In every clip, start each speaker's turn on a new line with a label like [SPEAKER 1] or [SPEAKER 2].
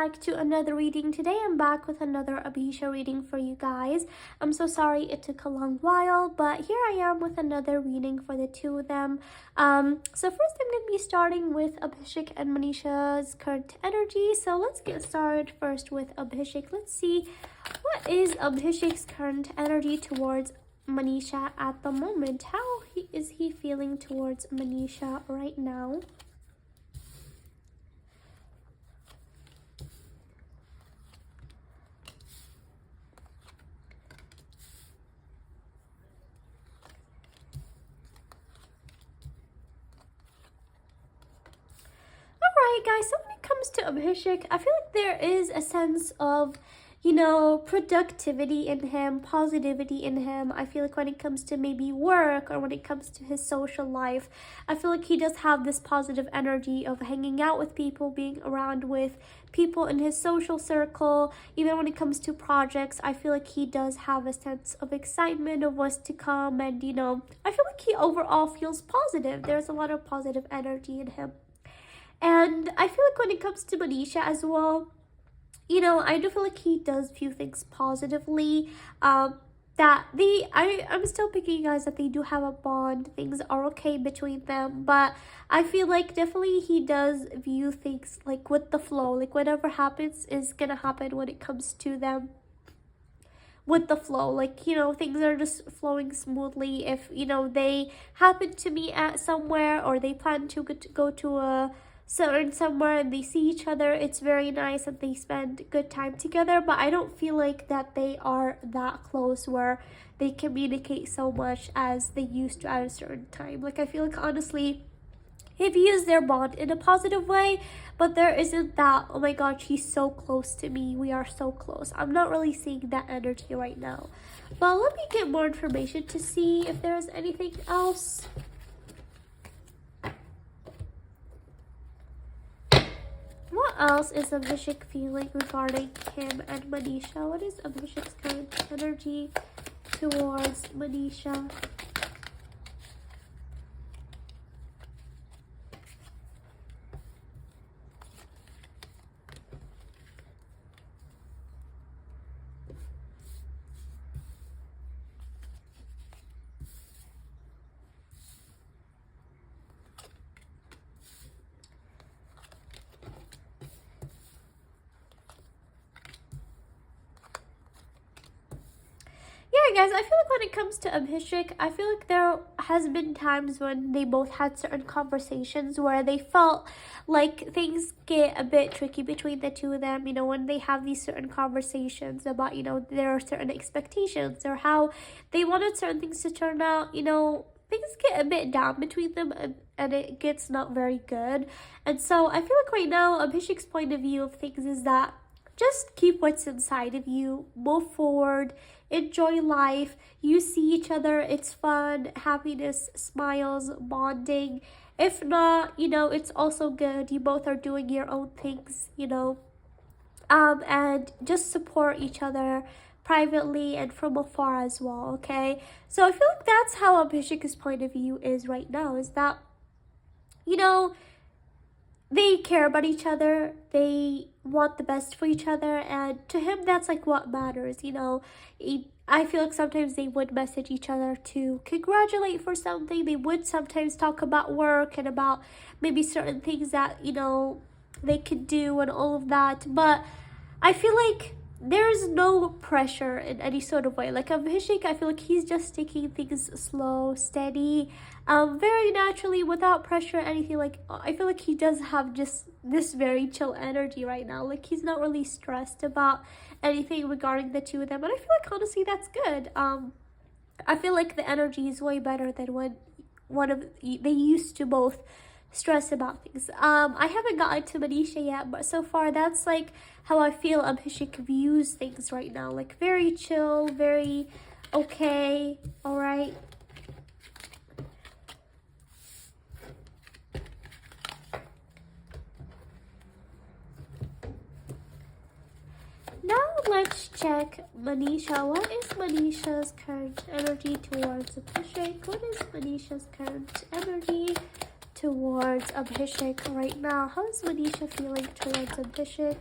[SPEAKER 1] back to another reading. Today I'm back with another Abhisha reading for you guys. I'm so sorry it took a long while, but here I am with another reading for the two of them. So first I'm going to be starting with Abhishek and Manisha's current energy. So let's get started first with Abhishek. Let's see what is Abhishek's current energy towards Manisha at the moment. How is he feeling towards Manisha right now? Guys, so when it comes to Abhishek, I feel like there is a sense of, productivity in him, positivity in him. I feel like when it comes to maybe work or when it comes to his social life, I feel like he does have this positive energy of hanging out with people, being around with people in his social circle. Even when it comes to projects, I feel like he does have a sense of excitement of what's to come, and I feel like he overall feels positive. There's a lot of positive energy in him. And I feel like when it comes to Manisha as well, I do feel like he does view things positively. I'm still picking guys that they do have a bond. Things are okay between them, but I feel like definitely he does view things like with the flow. Like whatever happens is gonna happen when it comes to them with the flow. Like, things are just flowing smoothly. If, they happen to meet at somewhere or they plan to go to a certain somewhere and they see each other, it's very nice and they spend good time together. But I don't feel like that they are that close where they communicate so much as they used to at a certain time. Like, I feel like honestly he views their bond in a positive way, but there isn't that, oh my god, she's so close to me, we are so close. I'm not really seeing that energy right now. But let me get more information to see if there's anything else. What else is Abhishek feeling regarding him and Manisha? What is Abhishek's current energy towards Manisha? Guys, I feel like when it comes to Abhishek, I feel like there has been times when they both had certain conversations where they felt like things get a bit tricky between the two of them, when they have these certain conversations about, there are certain expectations or how they wanted certain things to turn out, things get a bit down between them and it gets not very good. And so I feel like right now, Abhishek's point of view of things is that just keep what's inside of you, move forward, enjoy life. You see each other, it's fun, happiness, smiles, bonding. If not, it's also good. You both are doing your own things, and just support each other privately and from afar as well, okay? So I feel like that's how Abhishek's point of view is right now, is that, they care about each other, they want the best for each other, and to him that's like what matters. I feel like sometimes they would message each other to congratulate for something. They would sometimes talk about work and about maybe certain things that they could do and all of that. But I feel like there's no pressure in any sort of way. Like Abhishek, I feel like he's just taking things slow, steady, very naturally, without pressure or anything. Like, I feel like he does have just this very chill energy right now. Like, he's not really stressed about anything regarding the two of them. And I feel like honestly that's good. I feel like the energy is way better than when they used to both stress about things. I haven't gotten to Manisha yet, but so far that's like how I feel Abhishek views things right now. Like very chill, very okay, all right. Now let's check Manisha. What is Manisha's current energy towards Abhishek? What is Manisha's current energy towards Abhishek right now? How is Manisha feeling towards Abhishek?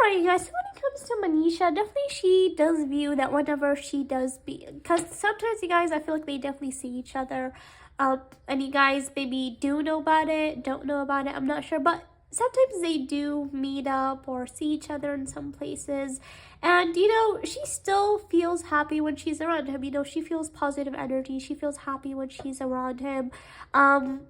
[SPEAKER 1] Alright, guys, so when it comes to Manisha, definitely she does view that whenever she does be, because sometimes you guys, I feel like they definitely see each other, and you guys maybe do know about it, don't know about it, I'm not sure, but sometimes they do meet up or see each other in some places, and you know, she still feels happy when she's around him. You know, she feels positive energy, she feels happy when she's around him, and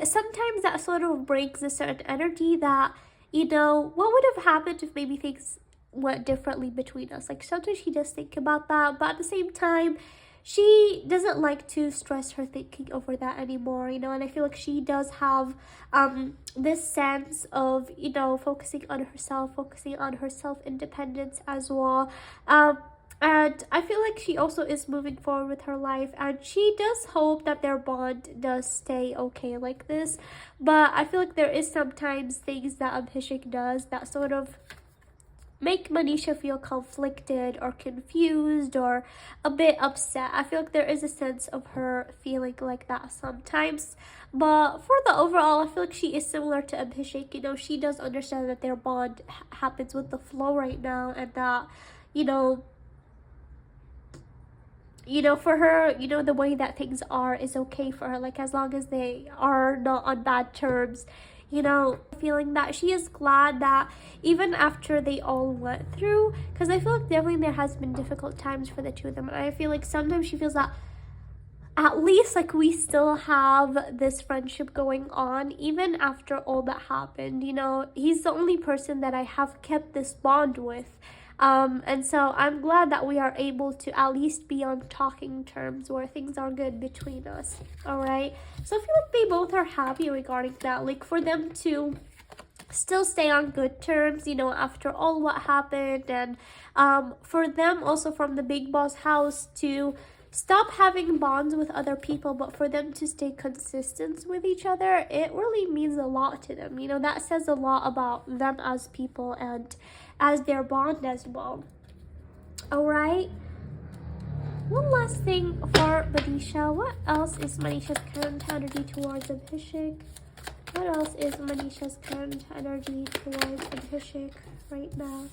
[SPEAKER 1] sometimes that sort of brings a certain energy that, you know, what would have happened if maybe things went differently between us? Like sometimes she does think about that, but at the same time, she doesn't like to stress her thinking over that anymore, you know, and I feel like she does have this sense of, you know, focusing on her self-independence as well. And I feel like she also is moving forward with her life, and she does hope that their bond does stay okay like this. But I feel like there is sometimes things that Abhishek does that sort of make Manisha feel conflicted or confused or a bit upset. I feel like there is a sense of her feeling like that sometimes. But for the overall, I feel like she is similar to Abhishek. You know, she does understand that their bond happens with the flow right now, and that, you know, for her, you know, the way that things are is okay for her, like as long as they are not on bad terms, you know, feeling that she is glad that even after they all went through, because I feel like definitely there has been difficult times for the two of them, and I feel like sometimes she feels that at least like we still have this friendship going on even after all that happened. You know, he's the only person that I have kept this bond with, and so I'm glad that we are able to at least be on talking terms where things are good between us. All right, so I feel like they both are happy regarding that, like for them to still stay on good terms, you know, after all what happened, and for them also from the big boss house to stop having bonds with other people, but for them to stay consistent with each other, it really means a lot to them. You know, that says a lot about them as people and as their bond as well. All right, one last thing for Manisha. What else is Manisha's current energy towards Abhishek? What else is Manisha's current energy towards Abhishek right now?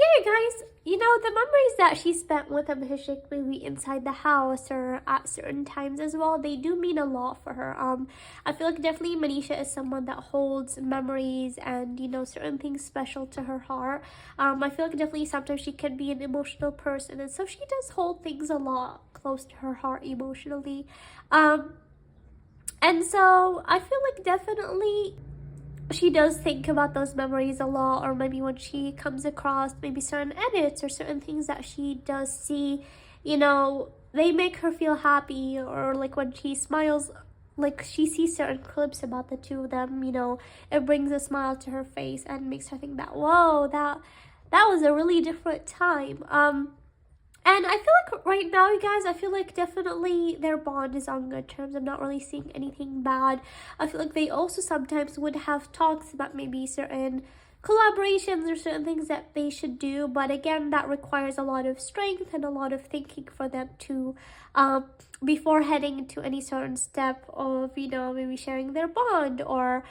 [SPEAKER 1] Yeah, guys, you know, the memories that she spent with Abhishek, maybe inside the house or at certain times as well, they do mean a lot for her. I feel like definitely Manisha is someone that holds memories and, you know, certain things special to her heart. I feel like definitely sometimes she can be an emotional person, and so she does hold things a lot close to her heart emotionally. And so I feel like definitely she does think about those memories a lot, or maybe when she comes across maybe certain edits or certain things that she does see, you know, they make her feel happy, or like when she smiles, like she sees certain clips about the two of them, you know, it brings a smile to her face and makes her think that, whoa, that was a really different time. And I feel like right now, you guys, I feel like definitely their bond is on good terms. I'm not really seeing anything bad. I feel like they also sometimes would have talks about maybe certain collaborations or certain things that they should do. But again, that requires a lot of strength and a lot of thinking for them to, before heading into any certain step of, you know, maybe sharing their bond or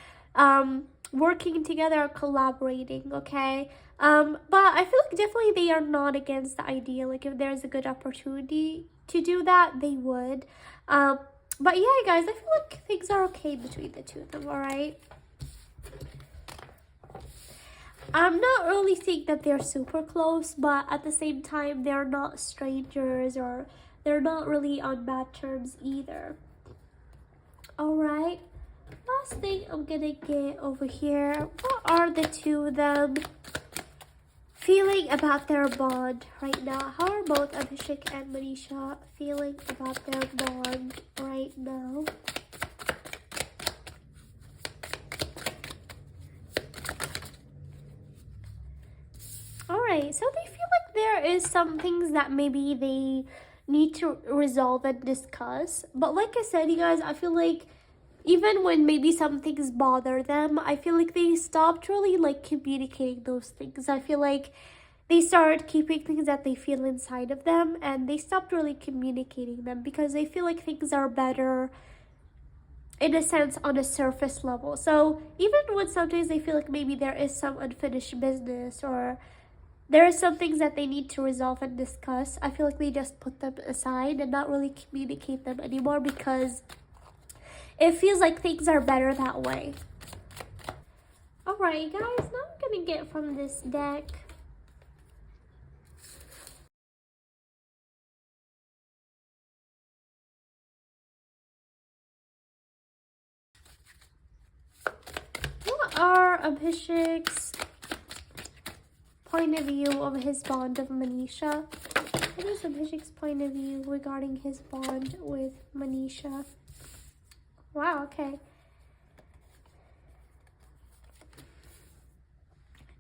[SPEAKER 1] working together or collaborating, okay? But I feel like definitely they are not against the idea. Like if there's a good opportunity to do that, they would. But yeah, guys, I feel like things are okay between the two of them, all right? I'm not really seeing that they're super close, but at the same time, they're not strangers, or they're not really on bad terms either. All right, last thing I'm gonna get over here. What are the two of them feeling about their bond right now? How are both Abhishek and Manisha feeling about their bond right now? Alright, so they feel like there is some things that maybe they need to resolve and discuss. But like I said, you guys, I feel like even when maybe some things bother them, I feel like they stopped really like communicating those things. I feel like they started keeping things that they feel inside of them, and they stopped really communicating them because they feel like things are better in a sense on a surface level. So even when sometimes they feel like maybe there is some unfinished business or there are some things that they need to resolve and discuss, I feel like they just put them aside and not really communicate them anymore because it feels like things are better that way. Alright guys, now I'm gonna get from this deck. What are Abhishek's point of view of his bond of Manisha? What is Abhishek's point of view regarding his bond with Manisha? Wow, okay.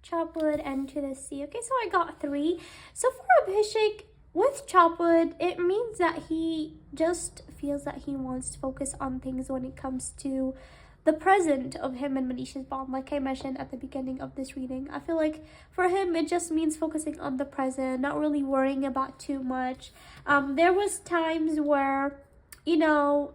[SPEAKER 1] Chopwood and to the sea. Okay, so I got 3. So for Abhishek, with Chopwood, it means that he just feels that he wants to focus on things when it comes to the present of him and Manisha's bond. Like I mentioned at the beginning of this reading, I feel like for him, it just means focusing on the present, not really worrying about too much. There was times where, you know,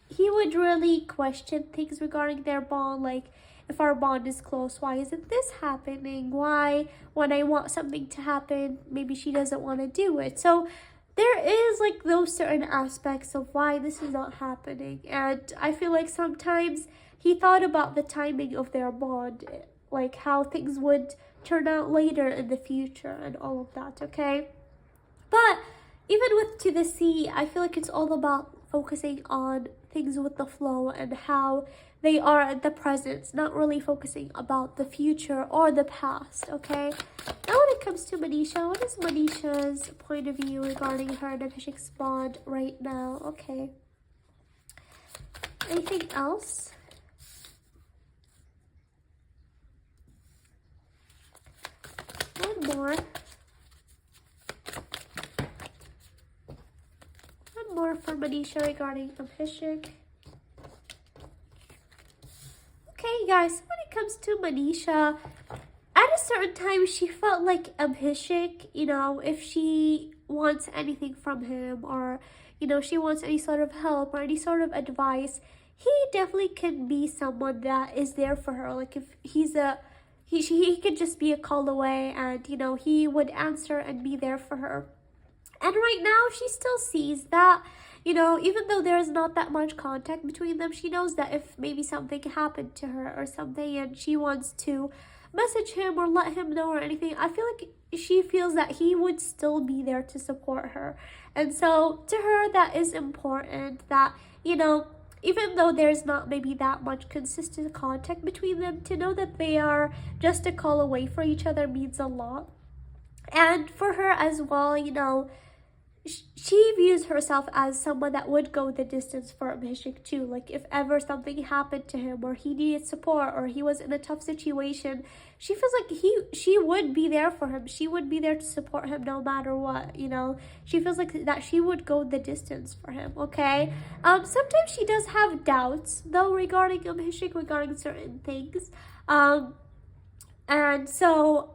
[SPEAKER 1] he would really question things regarding their bond, like, if our bond is close, why isn't this happening? Why, when I want something to happen, maybe she doesn't want to do it? So there is like those certain aspects of why this is not happening. And I feel like sometimes he thought about the timing of their bond, like how things would turn out later in the future and all of that, okay? But even with To the Sea, I feel like it's all about focusing on things with the flow and how they are at the present, not really focusing about the future or the past, okay? Now when it comes to Manisha, what is Manisha's point of view regarding her and Abhishek's bond right now? Okay. Anything else? One more. One more for Manisha regarding Abhishek. Okay, guys, when it comes to Manisha, at a certain time, she felt like Abhishek, you know, if she wants anything from him or, you know, she wants any sort of help or any sort of advice, he definitely can be someone that is there for her. Like if he could just be a call away and, you know, he would answer and be there for her. And right now, she still sees that, you know, even though there's not that much contact between them, she knows that if maybe something happened to her or something and she wants to message him or let him know or anything, I feel like she feels that he would still be there to support her. And so to her, that is important, that, you know, even though there's not maybe that much consistent contact between them, to know that they are just a call away for each other means a lot. And for her as well, you know, she views herself as someone that would go the distance for Abhishek too. Like if ever something happened to him or he needed support or he was in a tough situation, she feels like she would be there for him. She would be there to support him no matter what, you know. She feels like that she would go the distance for him, okay? Sometimes she does have doubts though regarding Abhishek, regarding certain things. And so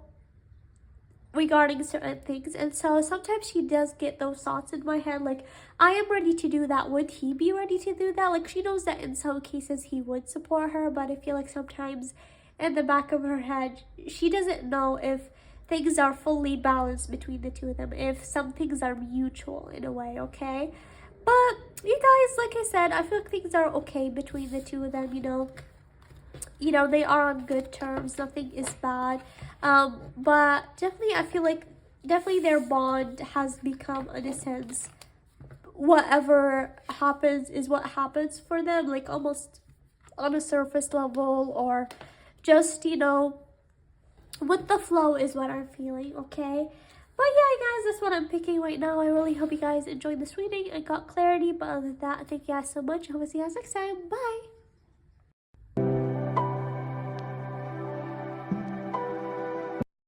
[SPEAKER 1] regarding certain things, and so sometimes she does get those thoughts in my head like, I am ready to do that, would he be ready to do that? Like she knows that in some cases he would support her, but I feel like sometimes in the back of her head she doesn't know if things are fully balanced between the two of them, if some things are mutual in a way, okay? But you guys, like I said, I feel like things are okay between the two of them, you know, they are on good terms, nothing is bad. But definitely I feel like definitely their bond has become, in a sense, whatever happens is what happens for them, like almost on a surface level, or just, you know, with the flow is what I'm feeling, okay? But yeah, guys, that's what I'm picking right now. I really hope you guys enjoyed this reading and got clarity. But other than that, thank you guys so much. I hope to see you guys next time. Bye!